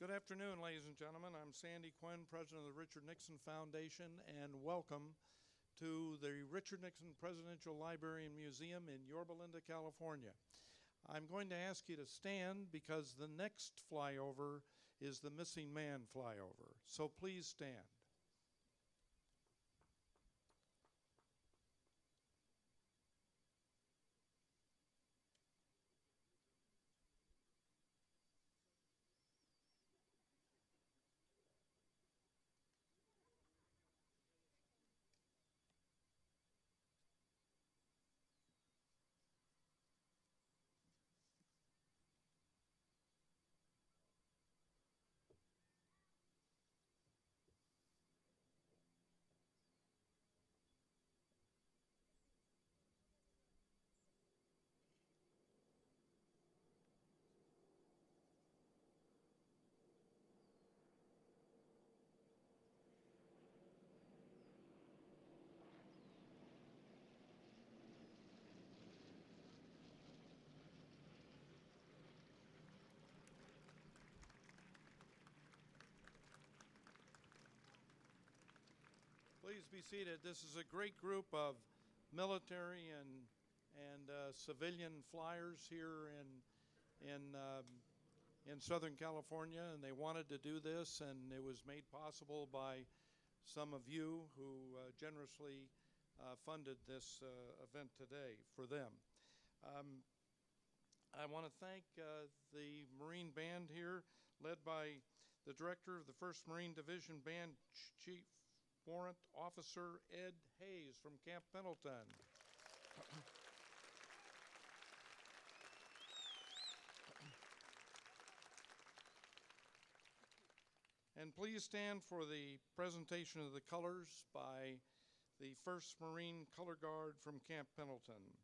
Good afternoon, ladies and gentlemen. I'm Sandy Quinn, president of the Richard Nixon Foundation, and welcome to the Richard Nixon Presidential Library and Museum in Yorba Linda, California. I'm going to ask you to stand because the next flyover is the Missing Man flyover. So please stand. Please be seated. This is a great group of military and civilian flyers here in Southern California, and they wanted to do this, and it was made possible by some of you who generously funded this event today for them. I want to thank the Marine Band here, led by the director of the 1st Marine Division Band, Chief Warrant Officer Ed Hayes from Camp Pendleton. And please stand for the presentation of the colors by the 1st Marine Color Guard from Camp Pendleton.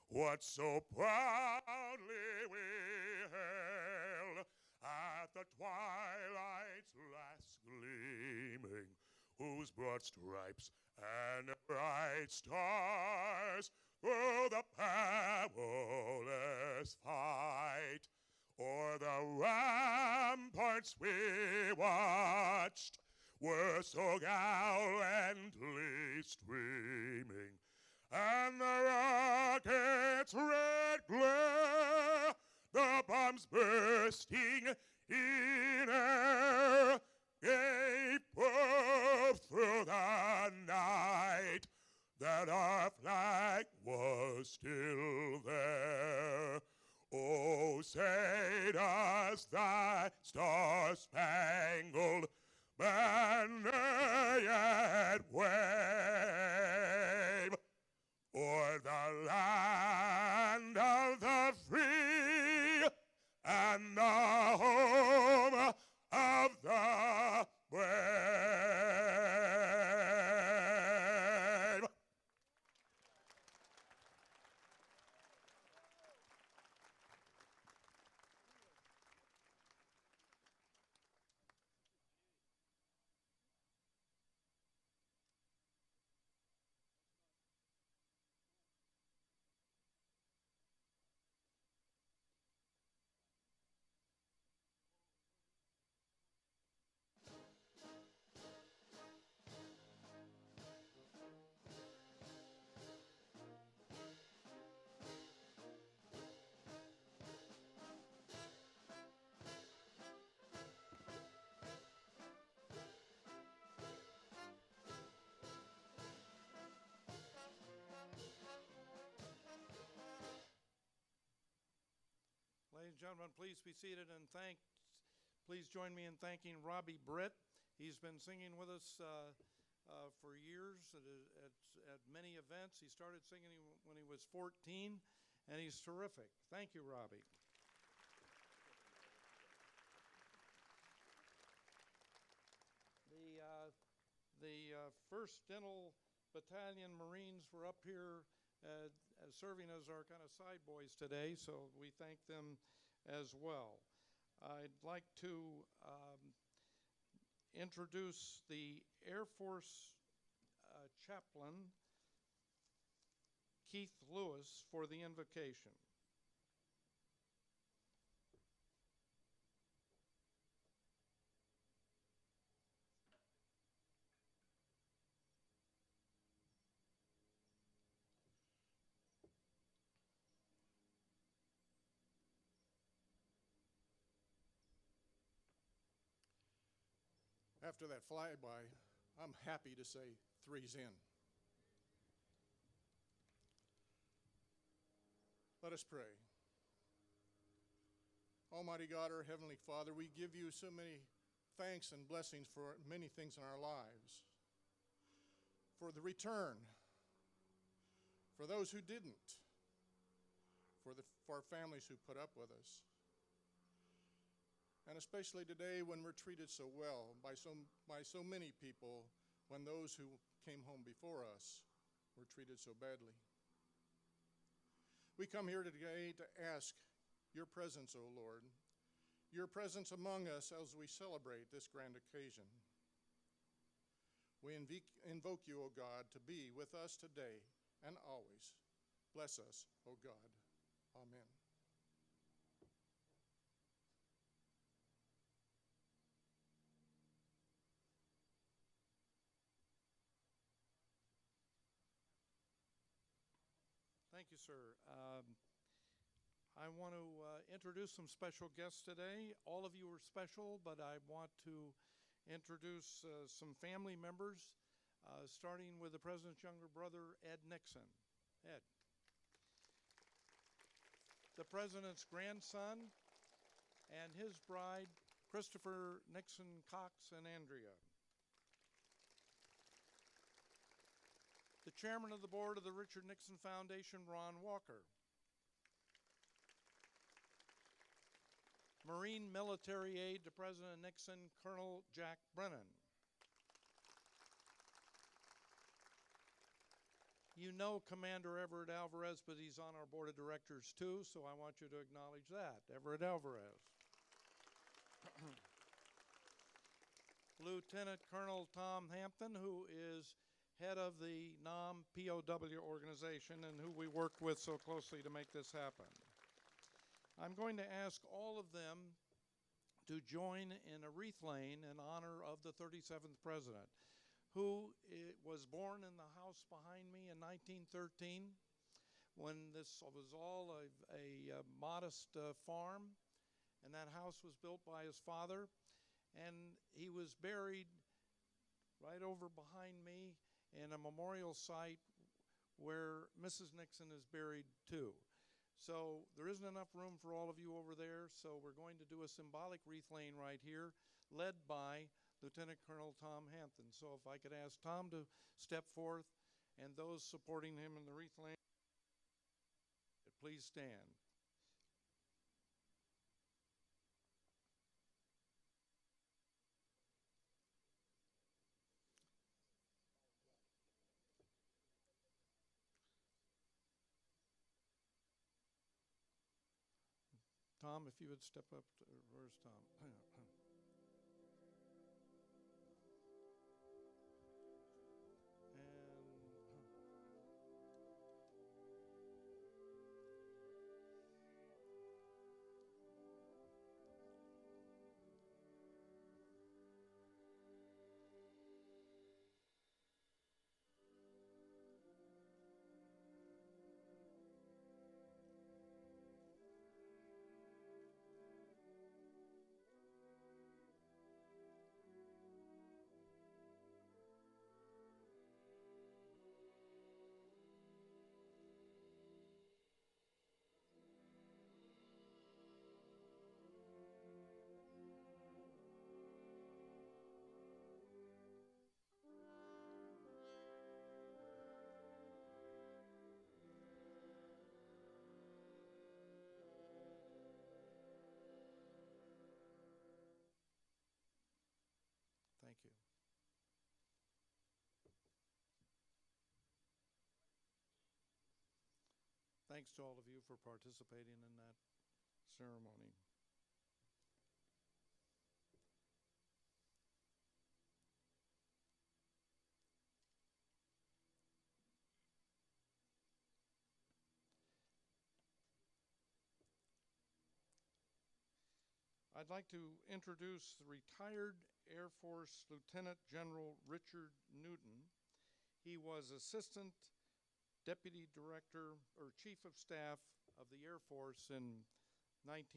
What so proudly we hailed at the twilight's last gleaming, whose broad stripes and bright stars through the perilous fight o'er the ramparts we watched were so gallantly streaming, and the rocket's red glare, the bombs bursting in air, gave proof through the night that our flag was still there. Oh, say does thy star-spangled banner yet wave o'er the land of the free and the home and gentlemen, please be seated and please join me in thanking Robbie Britt. He's been singing with us for years at many events. He started singing when he was 14, and he's terrific. Thank you, Robbie. The 1st Dental Battalion Marines were up here serving as our kind of side boys today, so we thank them as well. I'd like to introduce the Air Force chaplain, Keith Lewis, for the invocation. After that flyby, I'm happy to say 3's in. Let us pray. Almighty God, our Heavenly Father, we give you so many thanks and blessings for many things in our lives. For the return, for those who didn't, for our families who put up with us. And especially today when we're treated so well by so many people, when those who came home before us were treated so badly. We come here today to ask your presence, O Lord, your presence among us as we celebrate this grand occasion. We invoke you, O God, to be with us today and always. Bless us, O God. Amen. Thank you, sir. I want to introduce some special guests today. All of you are special, but I want to introduce some family members, starting with the President's younger brother, Ed Nixon. Ed. The President's grandson and his bride, Christopher Nixon Cox and Andrea. The Chairman of the Board of the Richard Nixon Foundation, Ron Walker. Marine Military Aide to President Nixon, Colonel Jack Brennan. You know Commander Everett Alvarez, but he's on our board of directors too, so I want you to acknowledge that. Everett Alvarez. Lieutenant Colonel Tom Hampton, who is head of the POW organization and who we worked with so closely to make this happen. I'm going to ask all of them to join in a wreath laying in honor of the 37th President, who was born in the house behind me in 1913 when this was all a modest farm, and that house was built by his father, and he was buried right over behind me in a memorial site where Mrs. Nixon is buried too. So there isn't enough room for all of you over there, so we're going to do a symbolic wreath laying right here, led by Lieutenant Colonel Tom Hampton. So if I could ask Tom to step forth, and those supporting him in the wreath laying, please stand. Tom, if you would step up, where's Tom? thanks to all of you for participating in that ceremony. I'd like to introduce the retired Air Force Lieutenant General Richard Newton. He was Assistant Deputy Director or Chief of Staff of the Air Force in 2012.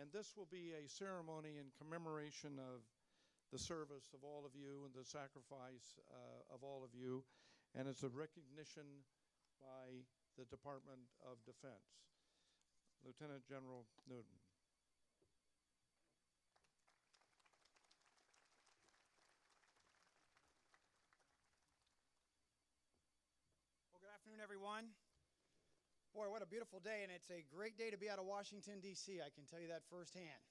And this will be a ceremony in commemoration of the service of all of you and the sacrifice of all of you. And it's a recognition by the Department of Defense. Lieutenant General Newton. Well, good afternoon, everyone. Boy, what a beautiful day, and it's a great day to be out of Washington, D.C., I can tell you that firsthand.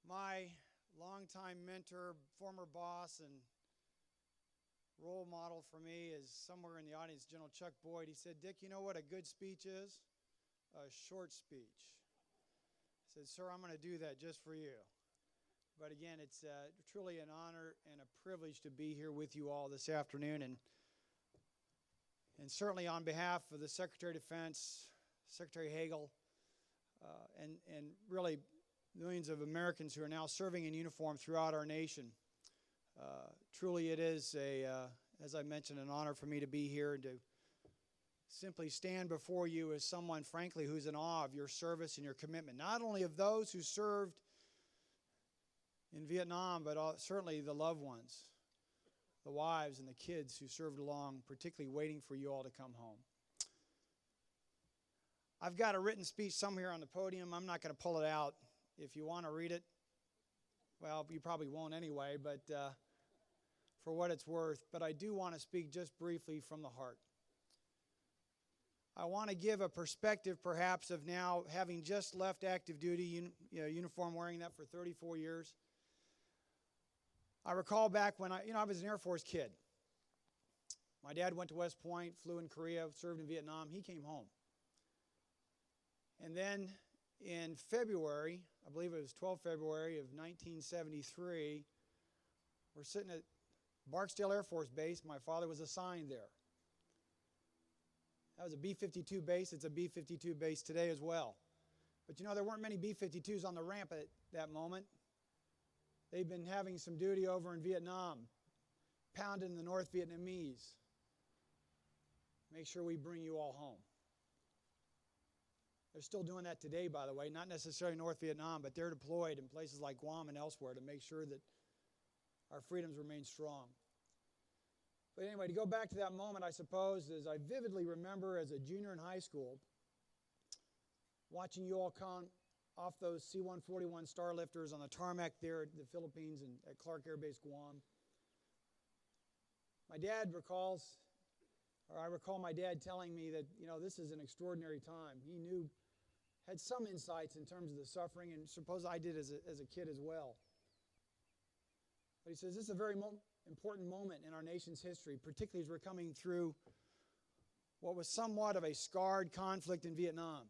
My longtime mentor, former boss, and role model for me is somewhere in the audience, General Chuck Boyd. He said, Dick, you know what a good speech is? A short speech. I said, sir, I'm going to do that just for you. But again, it's truly an honor and a privilege to be here with you all this afternoon. And certainly on behalf of the Secretary of Defense, Secretary Hagel, and really millions of Americans who are now serving in uniform throughout our nation, truly it is, as I mentioned, an honor for me to be here and to simply stand before you as someone, frankly, who's in awe of your service and your commitment, not only of those who served in Vietnam, but certainly the loved ones, the wives and the kids who served along, particularly waiting for you all to come home. I've got a written speech somewhere on the podium. I'm not going to pull it out. If you want to read it, well, you probably won't anyway, but for what it's worth. But I do want to speak just briefly from the heart. I want to give a perspective, perhaps, of now having just left active duty, uniform, wearing that for 34 years. I recall back when I was an Air Force kid. My dad went to West Point, flew in Korea, served in Vietnam. He came home. And then in February, I believe it was 12 February of 1973, we're sitting at Barksdale Air Force Base. My father was assigned there. That was a B-52 base. It's a B-52 base today as well. But there weren't many B-52s on the ramp at that moment. They've been having some duty over in Vietnam, pounding the North Vietnamese. Make sure we bring you all home. They're still doing that today, by the way, not necessarily North Vietnam, but they're deployed in places like Guam and elsewhere to make sure that our freedoms remain strong. But anyway, to go back to that moment, I suppose, as I vividly remember as a junior in high school, watching you all come off those C-141 Starlifters on the tarmac there at the Philippines and at Clark Air Base, Guam. My dad recalls, or I recall my dad telling me that, this is an extraordinary time. He had some insights in terms of the suffering, and suppose I did as a kid as well. But he says this is a very important moment in our nation's history, particularly as we're coming through what was somewhat of a scarred conflict in Vietnam.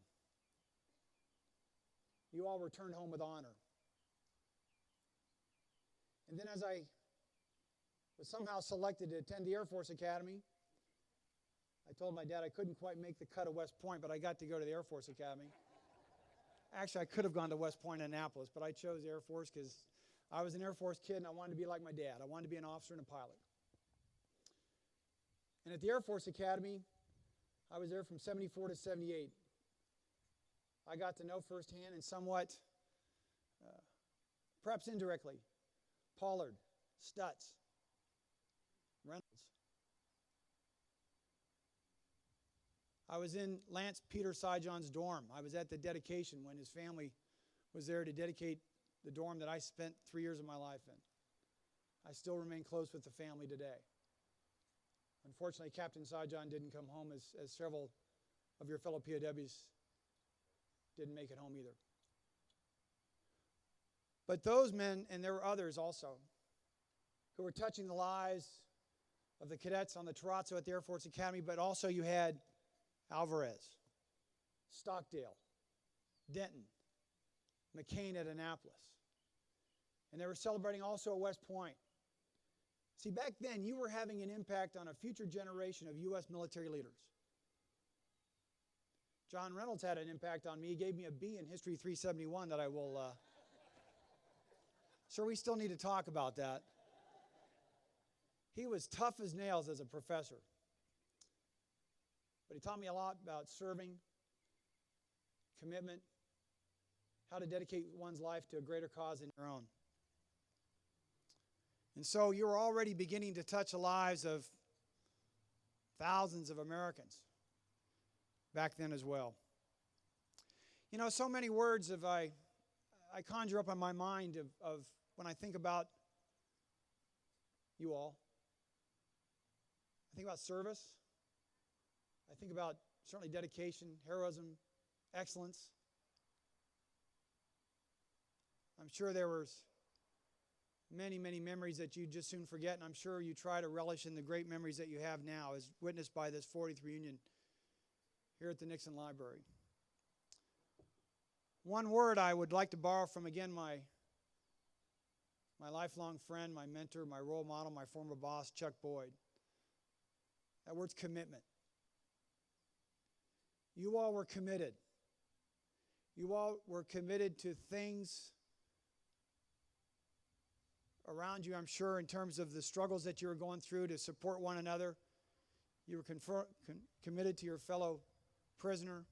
You all returned home with honor. And then as I was somehow selected to attend the Air Force Academy, I told my dad I couldn't quite make the cut of West Point, but I got to go to the Air Force Academy. Actually, I could have gone to West Point in Annapolis, but I chose the Air Force because I was an Air Force kid and I wanted to be like my dad. I wanted to be an officer and a pilot. And at the Air Force Academy, I was there from 74 to 78. I got to know firsthand and somewhat, perhaps indirectly, Pollard, Stutz, Reynolds. I was in Lance Peter Syjon's dorm. I was at the dedication when his family was there to dedicate the dorm that I spent 3 years of my life in. I still remain close with the family today. Unfortunately, Captain Syjon didn't come home as several of your fellow POWs didn't make it home either. But those men, and there were others also, who were touching the lives of the cadets on the Terrazzo at the Air Force Academy, but also you had Alvarez, Stockdale, Denton, McCain at Annapolis. And they were celebrating also at West Point. See, back then, you were having an impact on a future generation of U.S. military leaders. John Reynolds had an impact on me. He gave me a B in History 371 that I will... Sir, we still need to talk about that. He was tough as nails as a professor. But he taught me a lot about serving, commitment, how to dedicate one's life to a greater cause than your own. And so you're already beginning to touch the lives of thousands of Americans back then as well. You know, so many words I conjure up in my mind of when I think about you all. I think about service. I think about certainly dedication, heroism, excellence. I'm sure there was many, many memories that you just soon forget, and I'm sure you try to relish in the great memories that you have now, as witnessed by this 40th reunion here at the Nixon Library. One word I would like to borrow from, again, my lifelong friend, my mentor, my role model, my former boss, Chuck Boyd. That word's commitment. You all were committed. You all were committed to things around you, I'm sure, in terms of the struggles that you were going through to support one another. You were committed to your fellow prisoner.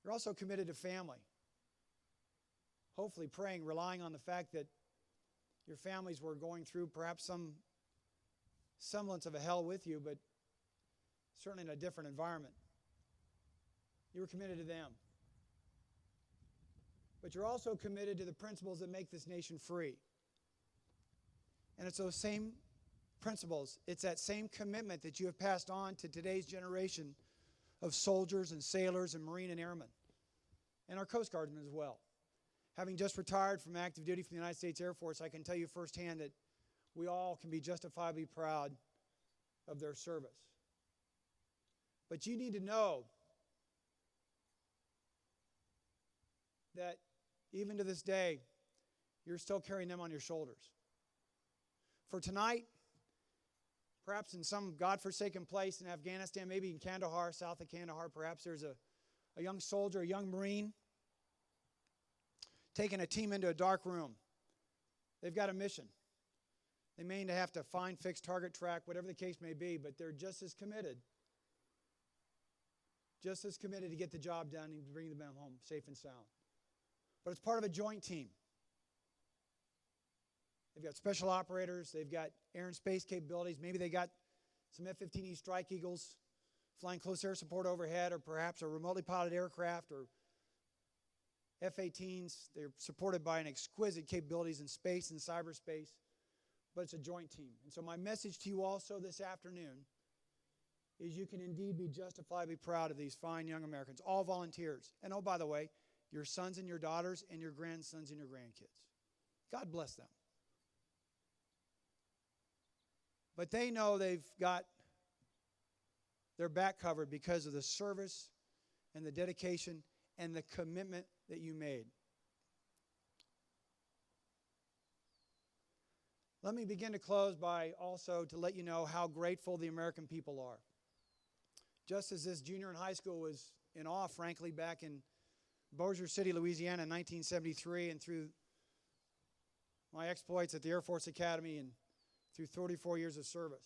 You're also committed to family. Hopefully praying, relying on the fact that your families were going through perhaps some semblance of a hell with you, but certainly in a different environment. You were committed to them. But you're also committed to the principles that make this nation free. And it's those same principles, it's that same commitment that you have passed on to today's generation of soldiers and sailors and Marine and Airmen, and our Coast Guardsmen as well. Having just retired from active duty from the United States Air Force, I can tell you firsthand that we all can be justifiably proud of their service. But you need to know that even to this day, you're still carrying them on your shoulders. For tonight, perhaps in some godforsaken place in Afghanistan, maybe in Kandahar, south of Kandahar, perhaps there's a young soldier, a young Marine, taking a team into a dark room. They've got a mission. They may have to find, fix, target, track, whatever the case may be, but they're just as committed to get the job done and to bring them home safe and sound. But it's part of a joint team. They've got special operators, they've got air and space capabilities, maybe they got some F-15E Strike Eagles flying close air support overhead, or perhaps a remotely piloted aircraft, or F-18s. They're supported by an exquisite capabilities in space and cyberspace, but it's a joint team. And so my message to you also this afternoon is you can indeed be justifiably proud of these fine young Americans, all volunteers. And oh, by the way, your sons and your daughters and your grandsons and your grandkids. God bless them. But they know they've got their back covered because of the service and the dedication and the commitment that you made. Let me begin to close by also to let you know how grateful the American people are. Just as this junior in high school was in awe, frankly, back in Bossier City, Louisiana in 1973, and through my exploits at the Air Force Academy and through 34 years of service.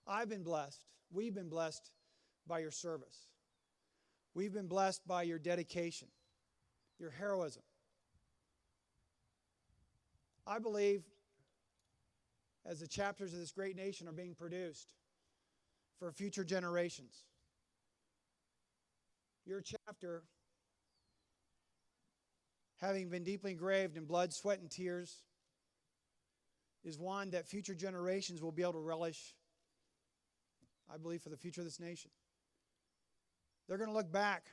I've been blessed. We've been blessed by your service. We've been blessed by your dedication, your heroism. I believe as the chapters of this great nation are being produced for future generations, your chapter, having been deeply engraved in blood, sweat, and tears, is one that future generations will be able to relish, I believe, for the future of this nation. They're going to look back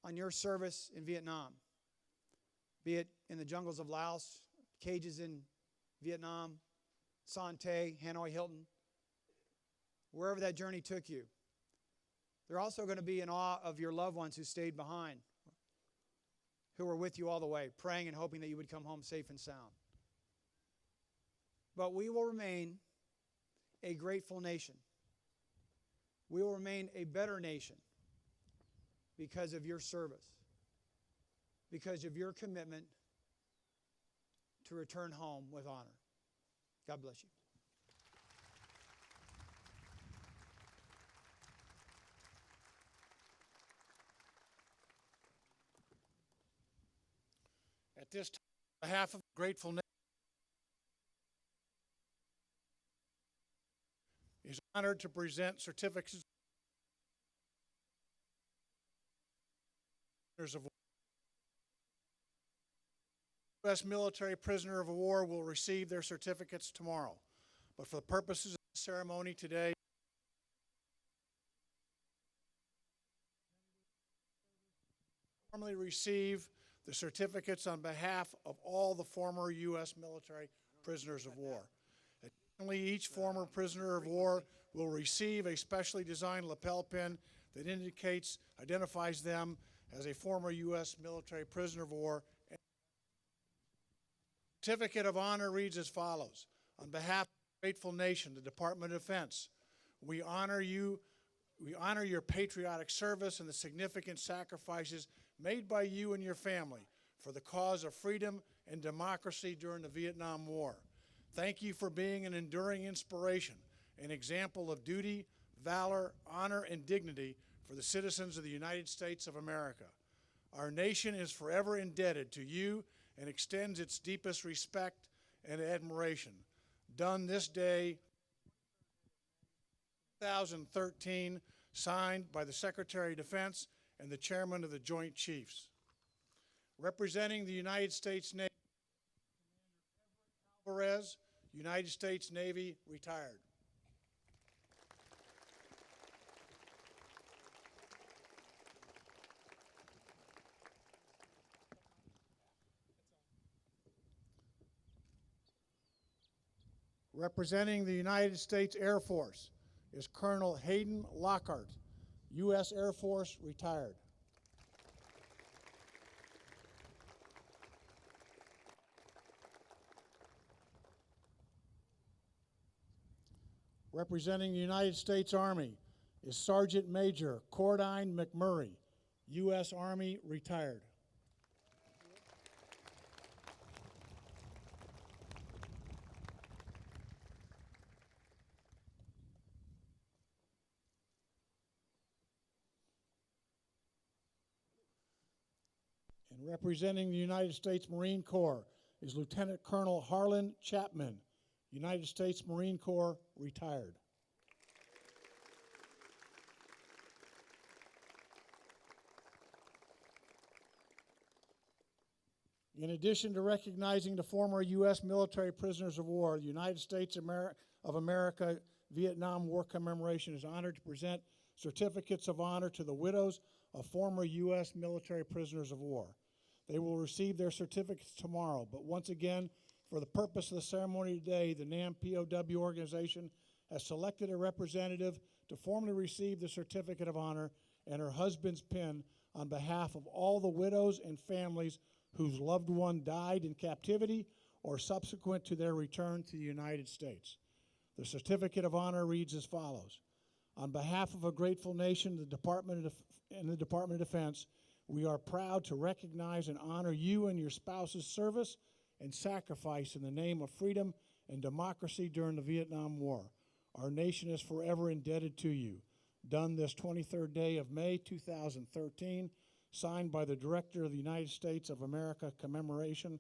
on your service in Vietnam, be it in the jungles of Laos, cages in Vietnam, Son Tay, Hanoi Hilton, wherever that journey took you. They're also going to be in awe of your loved ones who stayed behind, who were with you all the way, praying and hoping that you would come home safe and sound. But we will remain a grateful nation. We will remain a better nation because of your service, because of your commitment to return home with honor. God bless you. At this time, on behalf of the grateful nation, is honored to present certificates of war. U.S. military prisoner of war will receive their certificates tomorrow. But for the purposes of the ceremony today, formally receive the certificates on behalf of all the former U.S. military prisoners of war. Additionally, each former prisoner of war will receive a specially designed lapel pin that identifies them as a former U.S. military prisoner of war. The certificate of honor reads as follows. On behalf of the grateful nation, the Department of Defense, we honor you. We honor your patriotic service and the significant sacrifices made by you and your family for the cause of freedom and democracy during the Vietnam War. Thank you for being an enduring inspiration, an example of duty, valor, honor, and dignity for the citizens of the United States of America. Our nation is forever indebted to you and extends its deepest respect and admiration. Done this day, 2013, signed by the Secretary of Defense and the Chairman of the Joint Chiefs. Representing the United States Navy, Alvarez, United States Navy, retired. Representing the United States Air Force is Colonel Hayden Lockhart, U.S. Air Force, retired. Representing the United States Army is Sergeant Major Cordine McMurray, U.S. Army, retired. And representing the United States Marine Corps is Lieutenant Colonel Harlan Chapman, United States Marine Corps, retired. In addition to recognizing the former U.S. military prisoners of war, the United States of America Vietnam War Commemoration is honored to present certificates of honor to the widows of former U.S. military prisoners of war. They will receive their certificates tomorrow, but once again, for the purpose of the ceremony today, the NAM POW organization has selected a representative to formally receive the certificate of honor and her husband's pin on behalf of all the widows and families whose loved one died in captivity or subsequent to their return to the United States. The certificate of honor reads as follows. On behalf of a grateful nation, the Department of Defense, we are proud to recognize and honor you and your spouse's service and sacrifice in the name of freedom and democracy during the Vietnam War. Our nation is forever indebted to you. Done this 23rd day of May 2013, signed by the Director of the United States of America Commemoration,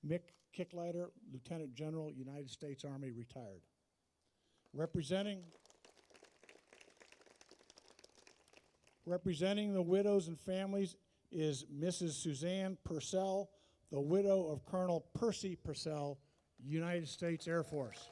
Mick Kicklighter, Lieutenant General, United States Army, retired. Representing the widows and families is Mrs. Suzanne Purcell, the widow of Colonel Percy Purcell, United States Air Force.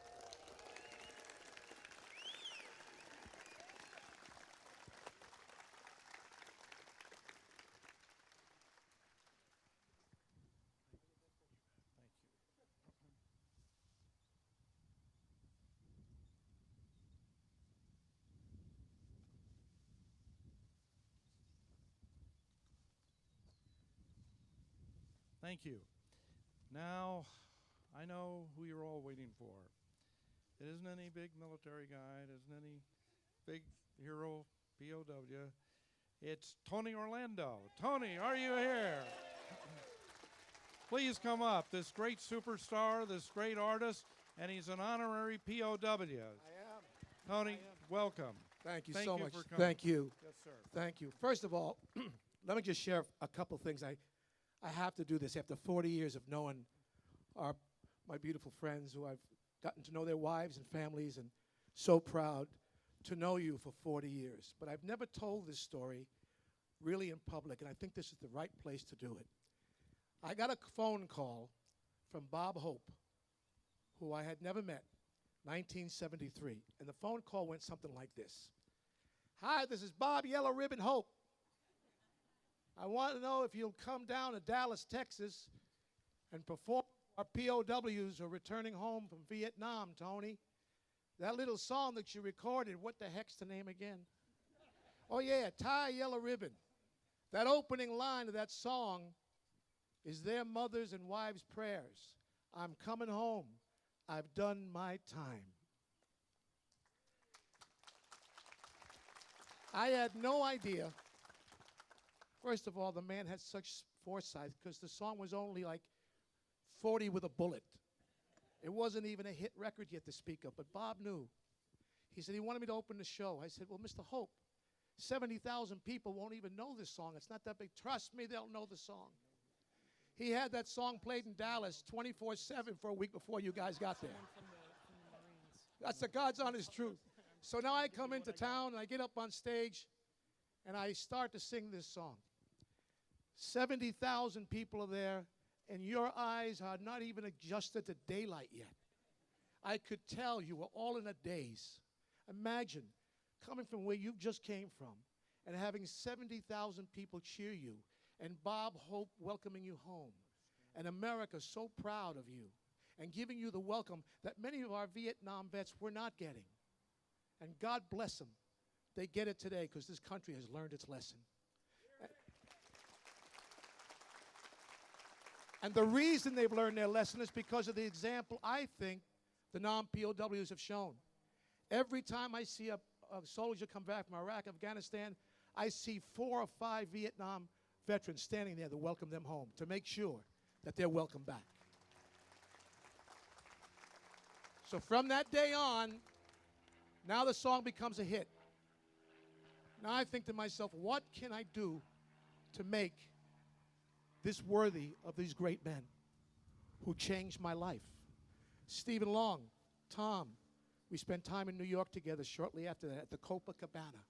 Thank you. Now, I know who you're all waiting for. It isn't any big military guy. It isn't any big hero POW. It's Tony Orlando. Tony, are you here? Please come up. This great superstar, this great artist, and he's an honorary POW. I am. Tony, welcome. Thank you Thank so you much. for coming. Thank you. Yes, sir. Thank you. First of all, let me just share a couple things. I have to do this after 40 years of knowing my beautiful friends who I've gotten to know their wives and families, and so proud to know you for 40 years. But I've never told this story really in public, and I think this is the right place to do it. I got a phone call from Bob Hope, who I had never met, 1973. And the phone call went something like this. Hi, this is Bob Yellow Ribbon Hope. I want to know if you'll come down to Dallas, Texas, and perform our POWs who are returning home from Vietnam, Tony. That little song that you recorded, what the heck's the name again? Oh, yeah, Tie a Yellow Ribbon. That opening line of that song is their mothers' and wives' prayers. I'm coming home. I've done my time. I had no idea. First of all, the man had such foresight because the song was only like 40 with a bullet. It wasn't even a hit record yet to speak of, but Bob knew. He said he wanted me to open the show. I said, well, Mr. Hope, 70,000 people won't even know this song. It's not that big. Trust me, they'll know the song. He had that song played in Dallas 24/7 for a week before you guys got there. That's the God's honest truth. So now I come into town and I get up on stage and I start to sing this song. 70,000 people are there, and your eyes are not even adjusted to daylight yet. I could tell you were all in a daze. Imagine coming from where you just came from and having 70,000 people cheer you, and Bob Hope welcoming you home, and America so proud of you and giving you the welcome that many of our Vietnam vets were not getting. And God bless them. They get it today because this country has learned its lesson. And the reason they've learned their lesson is because of the example I think the non-POWs have shown. Every time I see a soldier come back from Iraq, Afghanistan, I see 4 or 5 Vietnam veterans standing there to welcome them home, to make sure that they're welcome back. So from that day on, now the song becomes a hit. Now I think to myself, what can I do to make this worthy of these great men who changed my life? Stephen Long, Tom, we spent time in New York together shortly after that at the Copacabana,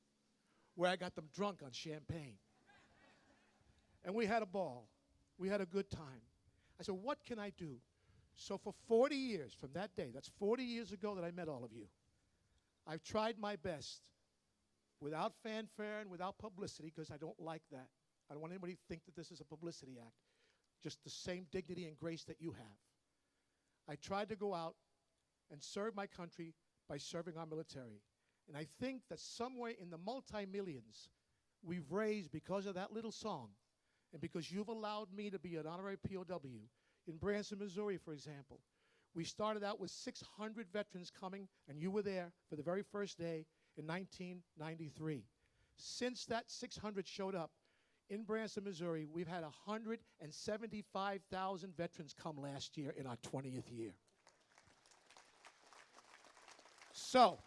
where I got them drunk on champagne. And we had a ball. We had a good time. I said, what can I do? So for 40 years from that day, that's 40 years ago that I met all of you, I've tried my best without fanfare and without publicity, because I don't like that. I don't want anybody to think that this is a publicity act. Just the same dignity and grace that you have. I tried to go out and serve my country by serving our military. And I think that somewhere in the multi-millions we've raised because of that little song, and because you've allowed me to be an honorary POW. In Branson, Missouri, for example, we started out with 600 veterans coming, and you were there for the very first day in 1993. Since that 600 showed up in Branson, Missouri, we've had 175,000 veterans come last year in our 20th year. So,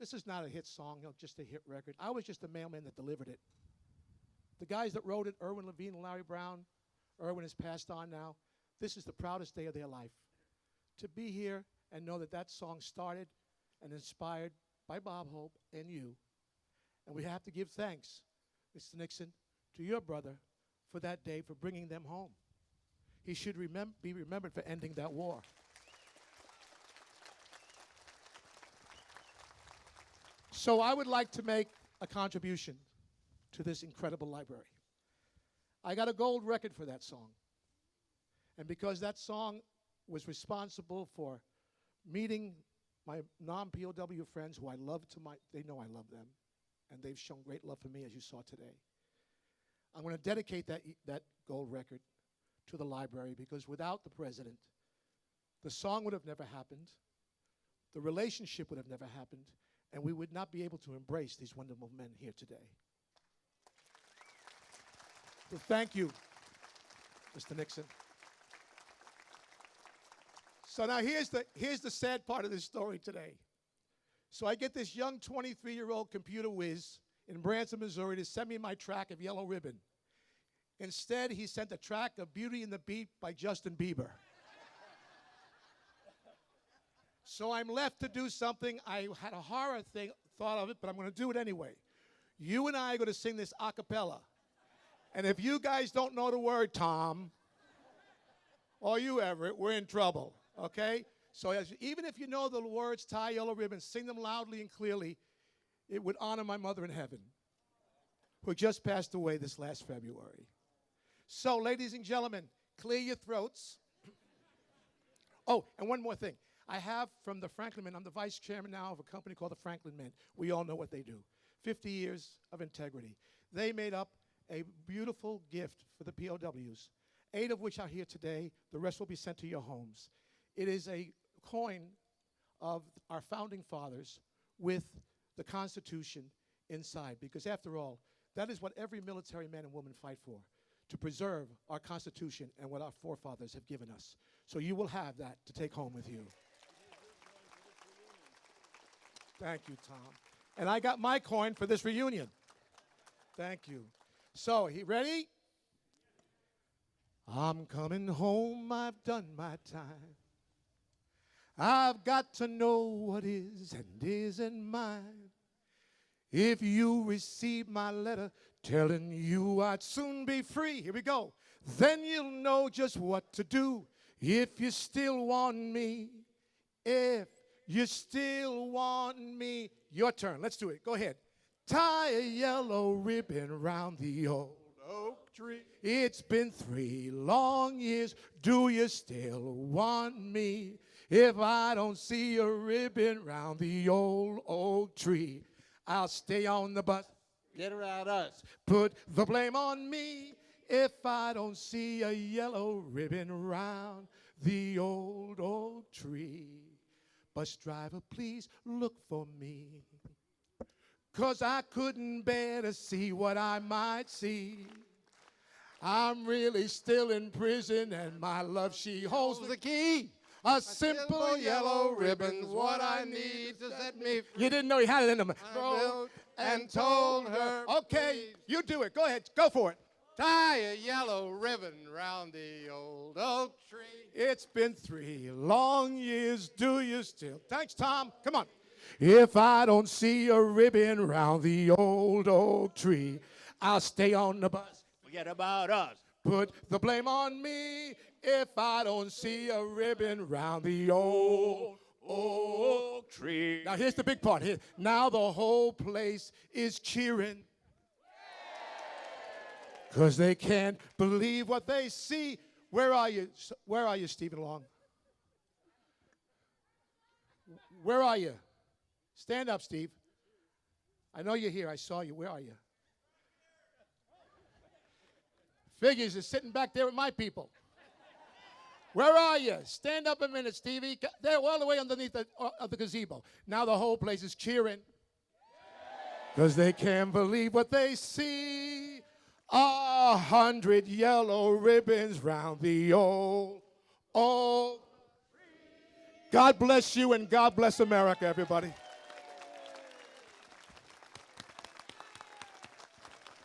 this is not a hit song, just a hit record. I was just a mailman that delivered it. The guys that wrote it, Irwin Levine and Larry Brown, Irwin has passed on now. This is the proudest day of their life. To be here and know that that song started and inspired by Bob Hope and you. And we have to give thanks, Mr. Nixon, to your brother for that day, for bringing them home. He should be remembered for ending that war. So I would like to make a contribution to this incredible library. I got a gold record for that song. And because that song was responsible for meeting my non-POW friends who I love they know I love them, and they've shown great love for me, as you saw today. I'm going to dedicate that gold record to the library, because without the president, the song would have never happened, the relationship would have never happened, and we would not be able to embrace these wonderful men here today. So thank you, Mr. Nixon. So now here's the sad part of this story today. So I get this young 23-year-old computer whiz in Branson, Missouri to send me my track of Yellow Ribbon. Instead, he sent a track of Beauty and the Beat by Justin Bieber. So I'm left to do something. I had a horror thought of it, but I'm going to do it anyway. You and I are going to sing this a cappella. And if you guys don't know the word, Tom, or you, Everett, we're in trouble, okay? So even if you know the words, tie yellow ribbon, sing them loudly and clearly, it would honor my mother in heaven, who just passed away this last February. So, ladies and gentlemen, clear your throats. Oh, and one more thing. I have from the Franklin Men, I'm the vice chairman now of a company called the Franklin Men. We all know what they do. 50 years of integrity. They made up a beautiful gift for the POWs, 8 of which are here today. The rest will be sent to your homes. It is a coin of our founding fathers with the Constitution inside, because after all, that is what every military man and woman fight for, to preserve our Constitution and what our forefathers have given us. So you will have that to take home with you. Thank you, Tom. And I got my coin for this reunion. Thank you. So, ready? I'm coming home, I've done my time. I've got to know what is and isn't mine. If you receive my letter telling you I'd soon be free, here we go, then you'll know just what to do. If you still want me, if you still want me. Your turn, let's do it, go ahead. Tie a yellow ribbon around the old oak tree. It's been 3 long years, do you still want me? If I don't see a ribbon round the old oak tree, I'll stay on the bus. Get around us. Put the blame on me if I don't see a yellow ribbon round the old oak tree. Bus driver, please look for me, 'cause I couldn't bear to see what I might see. I'm really still in prison, and my love, she holds the key. A simple yellow ribbon's what I need to set me free. You didn't know he had it in him. And told her, okay, you do it. Go ahead. Go for it. tie a yellow ribbon round the old oak tree. It's been 3 long years. Do you still? Thanks, Tom. Come on. If I don't see a ribbon round the old oak tree, I'll stay on the bus. Forget about us. Put the blame on me if I don't see a ribbon round the old oak tree. Now here's the big part. Here. Now the whole place is cheering, 'cause they can't believe what they see. Where are you? Where are you, Stephen Long? Where are you? Stand up, Steve. I know you're here. I saw you. Where are you? Figures is sitting back there with my people. Where are you? Stand up a minute, Stevie. They're all the way underneath the gazebo. Now the whole place is cheering, 'cause they can't believe what they see. 100 yellow ribbons round the old. God bless you and God bless America, everybody.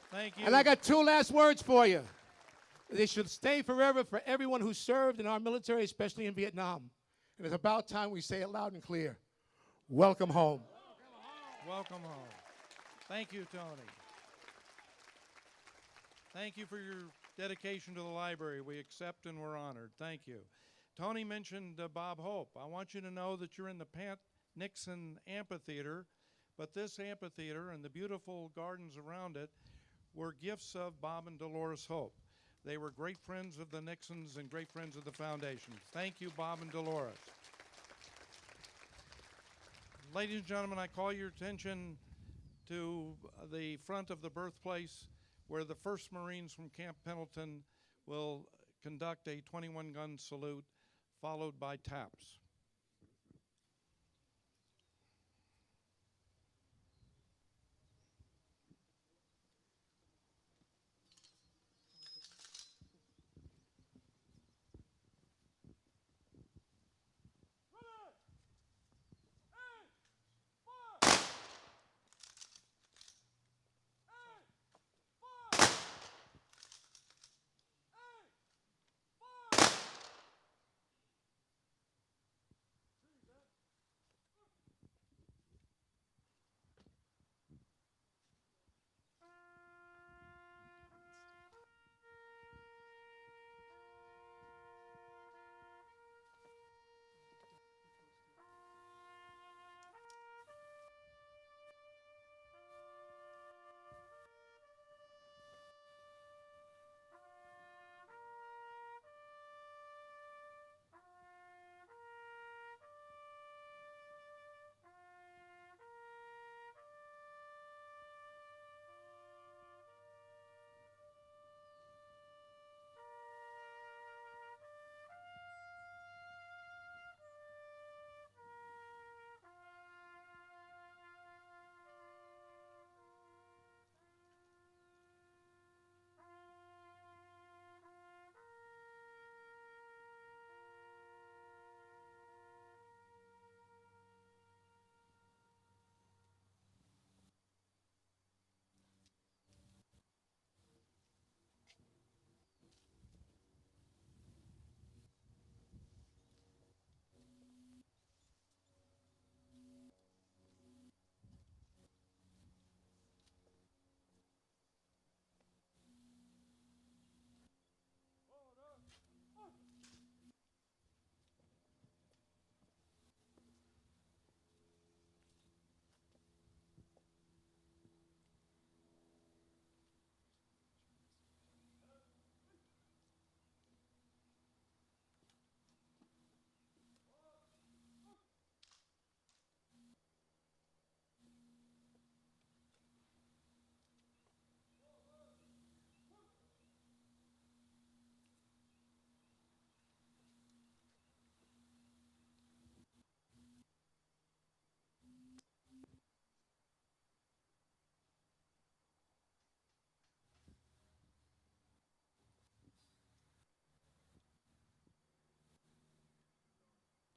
Thank you. And I got 2 last words for you. They should stay forever for everyone who served in our military, especially in Vietnam. And it's about time we say it loud and clear. Welcome home. Welcome home. Thank you, Tony. Thank you for your dedication to the library. We accept and we're honored. Thank you. Tony mentioned Bob Hope. I want you to know that you're in the Nixon Amphitheater, but this amphitheater and the beautiful gardens around it were gifts of Bob and Dolores Hope. They were great friends of the Nixons and great friends of the foundation. Thank you, Bob and Dolores. Ladies and gentlemen, I call your attention to the front of the birthplace where the 1st Marines from Camp Pendleton will conduct a 21-gun salute, followed by taps.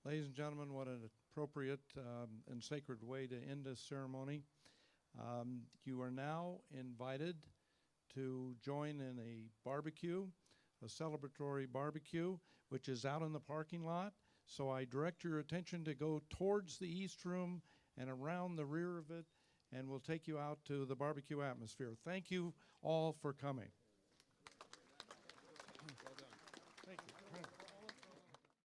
Ladies and gentlemen, what an appropriate and sacred way to end this ceremony. You are now invited to join in a barbecue, a celebratory barbecue, which is out in the parking lot. So I direct your attention to go towards the East Room and around the rear of it, and we'll take you out to the barbecue atmosphere. Thank you all for coming.